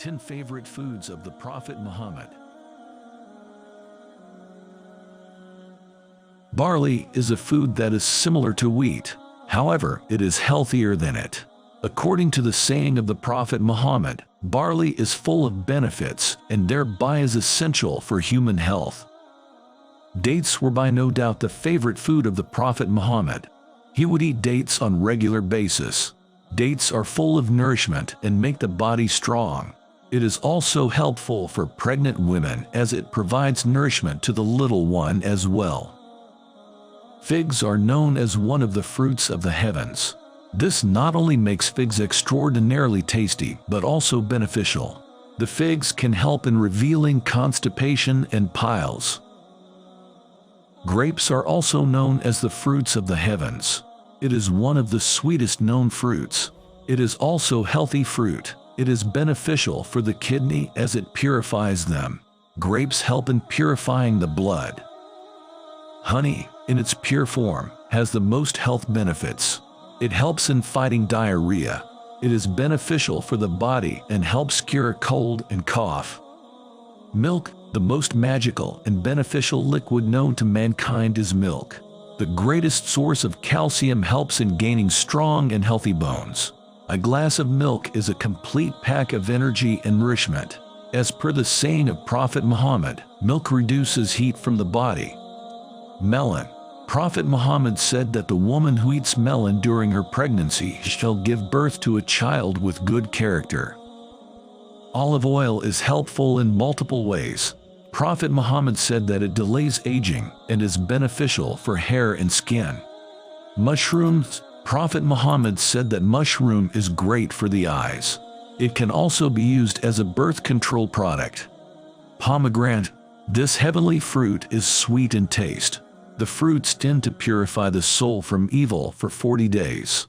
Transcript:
10 Favorite Foods of the Prophet Muhammad. Barley is a food that is similar to wheat. However, it is healthier than it. According to the saying of the Prophet Muhammad, barley is full of benefits and thereby is essential for human health. Dates were by no doubt the favorite food of the Prophet Muhammad. He would eat dates on regular basis. Dates are full of nourishment and make the body strong. It is also helpful for pregnant women as it provides nourishment to the little one as well. Figs are known as one of the fruits of the heavens. This not only makes figs extraordinarily tasty but also beneficial. The figs can help in relieving constipation and piles. Grapes are also known as the fruits of the heavens. It is one of the sweetest known fruits. It is also healthy fruit. It is beneficial for the kidney as it purifies them. Grapes help in purifying the blood. Honey, in its pure form, has the most health benefits. It helps in fighting diarrhea. It is beneficial for the body and helps cure a cold and cough. Milk, the most magical and beneficial liquid known to mankind, is milk. The greatest source of calcium helps in gaining strong and healthy bones. A glass of milk is a complete pack of energy and nourishment. As per the saying of Prophet Muhammad, milk reduces heat from the body. Melon. Prophet Muhammad said that the woman who eats melon during her pregnancy shall give birth to a child with good character. Olive oil is helpful in multiple ways. Prophet Muhammad said that it delays aging and is beneficial for hair and skin. Mushrooms. Prophet Muhammad said that mushroom is great for the eyes. It can also be used as a birth control product. Pomegranate. This heavenly fruit is sweet in taste. The fruits tend to purify the soul from evil for 40 days.